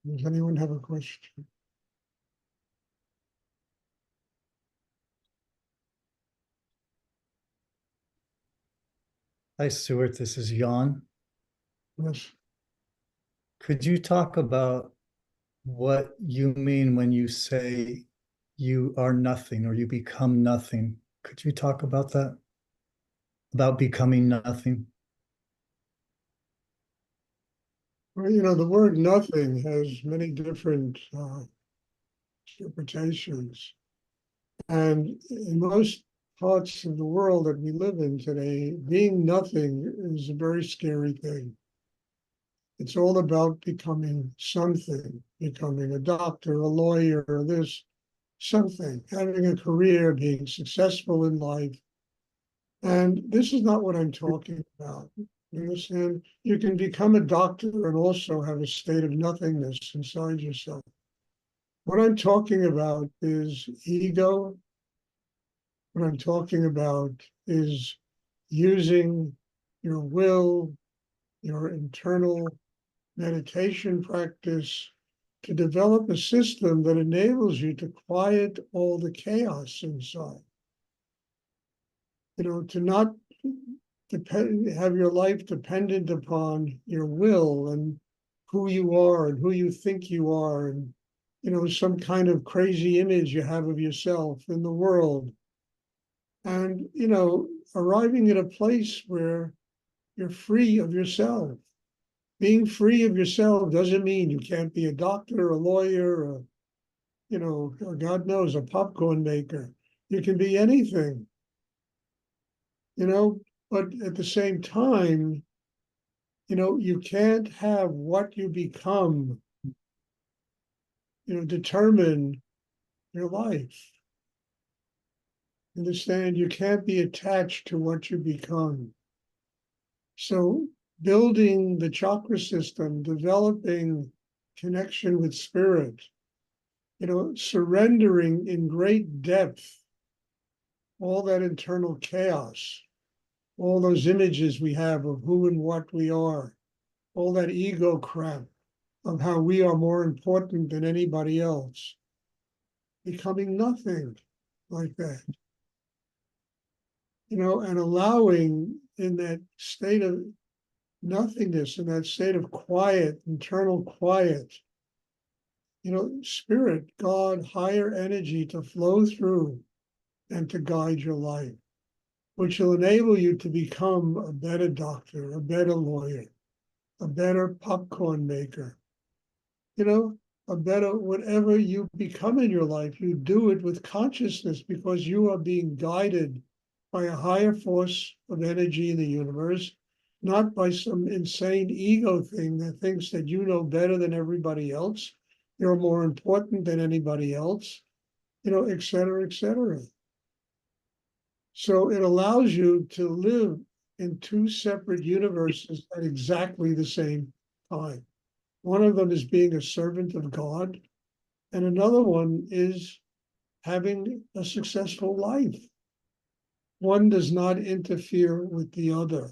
Does anyone have a question? Hi, Stuart. This is Jan. Yes. Could you talk about what you mean when you say you are nothing or you become nothing? Could you talk about that? About becoming nothing? Well, the word nothing has many different interpretations. And in most parts of the world that we live in today, being nothing is a very scary thing. It's all about becoming something, becoming a doctor, a lawyer, this, something, having a career, being successful in life. And this is not what I'm talking about. You understand? You can become a doctor and also have a state of nothingness inside yourself. What I'm talking about is ego. What I'm talking about is using your will, your internal meditation practice to develop a system that enables you to quiet all the chaos inside. To not have your life dependent upon your will and who you are and who you think you are, and some kind of crazy image you have of yourself in the world, and arriving at a place where you're free of yourself. Being free of yourself doesn't mean you can't be a doctor, a lawyer, or God knows, a popcorn maker. You can be anything, but at the same time, you can't have what you become, determine your life. Understand? You can't be attached to what you become. So building the chakra system, developing connection with spirit, surrendering in great depth all that internal chaos, all those images we have of who and what we are, all that ego crap of how we are more important than anybody else, becoming nothing like that, and allowing in that state of nothingness, in that state of quiet, internal quiet, spirit, God, higher energy to flow through and to guide your life, which will enable you to become a better doctor, a better lawyer, a better popcorn maker, a better whatever you become in your life. You do it with consciousness because you are being guided by a higher force of energy in the universe, not by some insane ego thing that thinks that you know better than everybody else, you're more important than anybody else, et cetera, et cetera. So it allows you to live in two separate universes at exactly the same time. One of them is being a servant of God, and another one is having a successful life. One does not interfere with the other.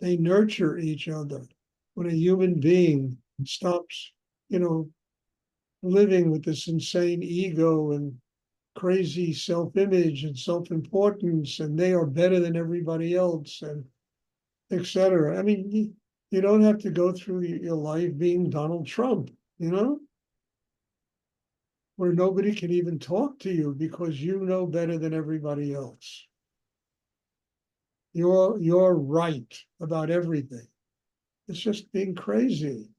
They nurture each other. When a human being stops, living with this insane ego and crazy self-image and self-importance, and they are better than everybody else, and etc. I mean, you don't have to go through your life being Donald Trump, where nobody can even talk to you because you know better than everybody else. You're right about everything. It's just being crazy.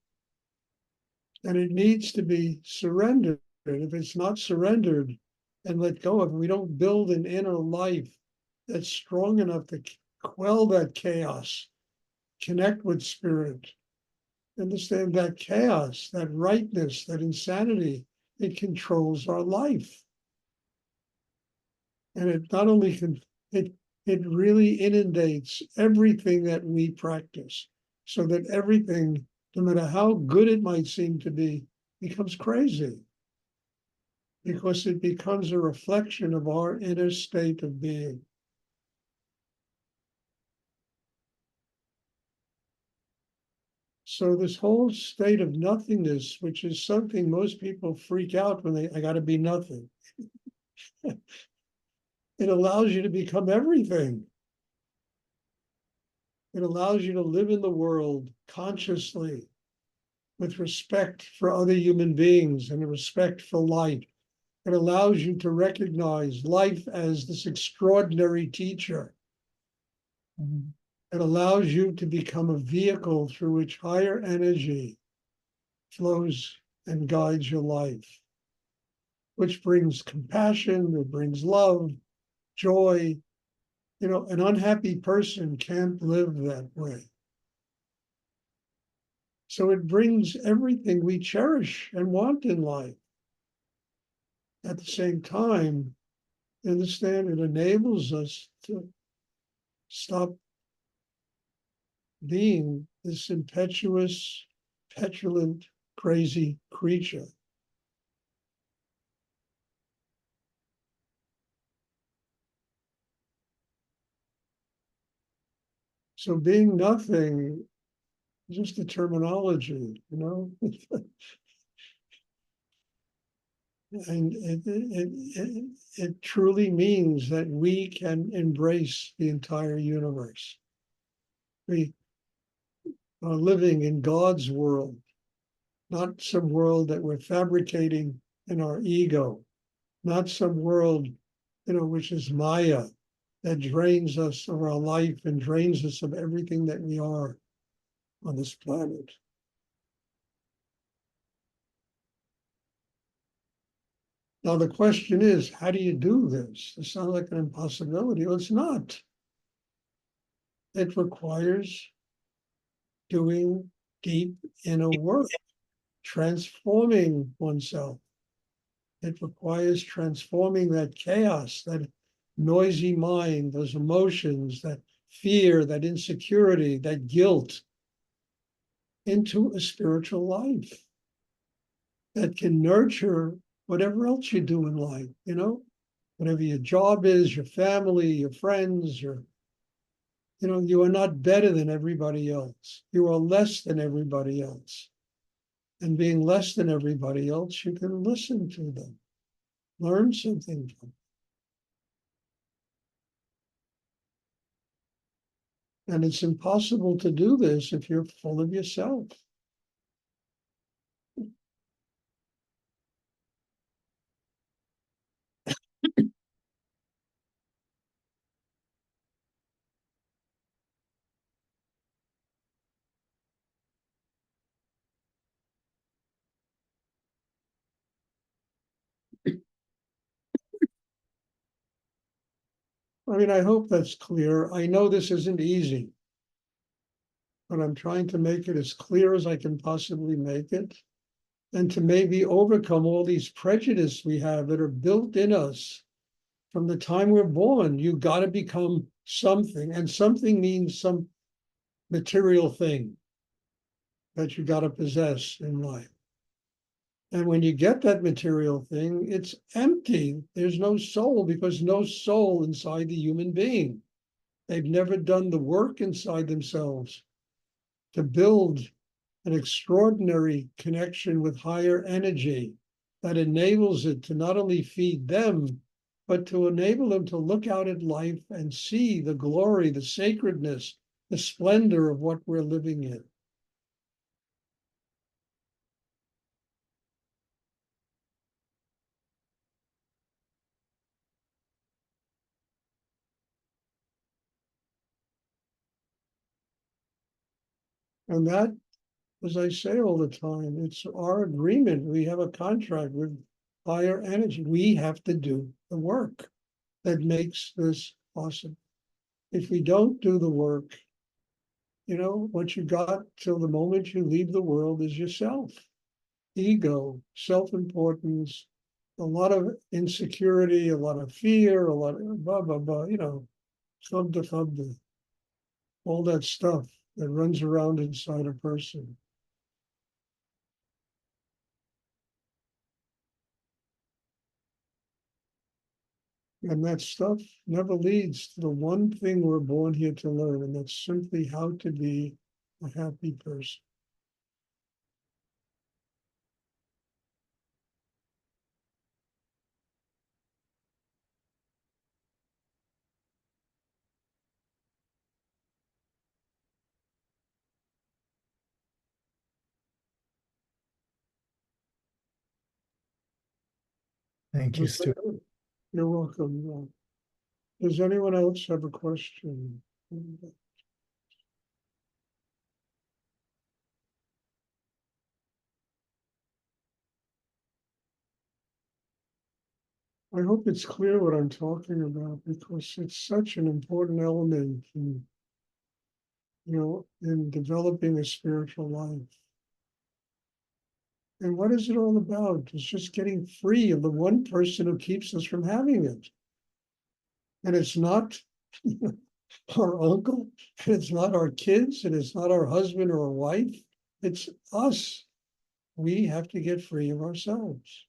And it needs to be surrendered. If it's not surrendered and let go of it, we don't build an inner life that's strong enough to quell that chaos, connect with spirit, understand that chaos, that rightness, that insanity, it controls our life. And it not only can, it really inundates everything that we practice, so that everything, no matter how good it might seem to be, becomes crazy, because it becomes a reflection of our inner state of being. So this whole state of nothingness, which is something most people freak out when I gotta be nothing. It allows you to become everything. It allows you to live in the world consciously with respect for other human beings and respect for life. It allows you to recognize life as this extraordinary teacher. It allows you to become a vehicle through which higher energy flows and guides your life, which brings compassion, it brings love, joy. You know, an unhappy person can't live that way. So it brings everything we cherish and want in life. At the same time, understand it enables us to stop being this impetuous, petulant, crazy creature. So being nothing is just a terminology, you know? And it truly means that we can embrace the entire universe. We are living in God's world, not some world that we're fabricating in our ego, not some world, which is Maya, that drains us of our life and drains us of everything that we are on this planet. Now, the question is, how do you do this? It sounds like an impossibility. Well, it's not. It requires doing deep inner work, transforming oneself. It requires transforming that chaos, that noisy mind, those emotions, that fear, that insecurity, that guilt, into a spiritual life that can nurture whatever else you do in life, whatever your job is, your family, your friends, you are not better than everybody else. You are less than everybody else. And being less than everybody else, you can listen to them, learn something from them. And it's impossible to do this if you're full of yourself. I mean, I hope that's clear. I know this isn't easy, but I'm trying to make it as clear as I can possibly make it, and to maybe overcome all these prejudices we have that are built in us from the time we're born. You got to become something, and something means some material thing that you got to possess in life. And when you get that material thing, it's empty. There's no soul, because no soul inside the human being. They've never done the work inside themselves to build an extraordinary connection with higher energy that enables it to not only feed them, but to enable them to look out at life and see the glory, the sacredness, the splendor of what we're living in. And that, as I say all the time, it's our agreement. We have a contract with higher energy. We have to do the work that makes this possible. If we don't do the work, what you got till the moment you leave the world is yourself. Ego, self-importance, a lot of insecurity, a lot of fear, a lot of blah, blah, blah, chubda, all that stuff that runs around inside a person. And that stuff never leads to the one thing we're born here to learn, and that's simply how to be a happy person. Thank you, Stuart. You're welcome. Does anyone else have a question? I hope it's clear what I'm talking about because it's such an important element in, in developing a spiritual life. And what is it all about? It's just getting free of the one person who keeps us from having it. And it's not our uncle, and it's not our kids, and it's not our husband or our wife. It's us. We have to get free of ourselves.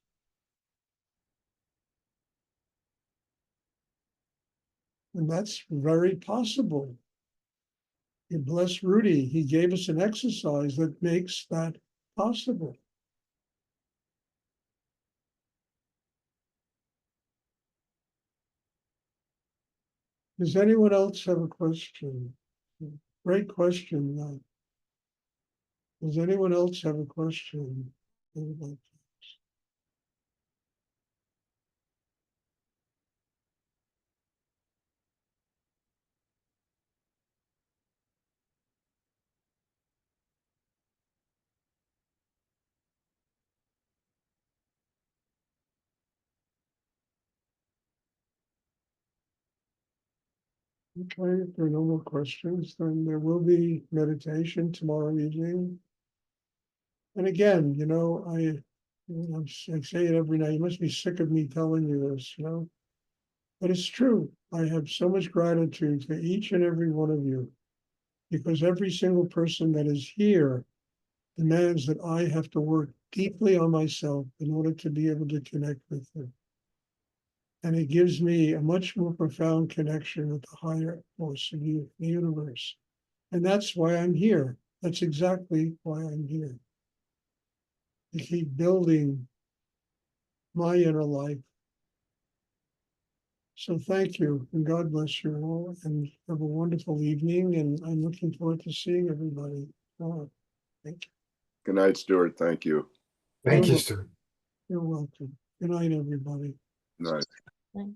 And that's very possible. You bless Rudy. He gave us an exercise that makes that possible. Does anyone else have a question? Great question. Does anyone else have a question? Okay, if there are no more questions, then there will be meditation tomorrow evening. And again, I say it every night. You must be sick of me telling you this, but it's true. I have so much gratitude to each and every one of you because every single person that is here demands that I have to work deeply on myself in order to be able to connect with them. And it gives me a much more profound connection with the higher force of the universe. And that's why I'm here. That's exactly why I'm here. To keep building my inner life. So thank you, and God bless you all, and have a wonderful evening, and I'm looking forward to seeing everybody. Thank you. Good night, Stuart. Thank you. Thank you, Stuart. You're welcome. Good night, everybody. Night. Right.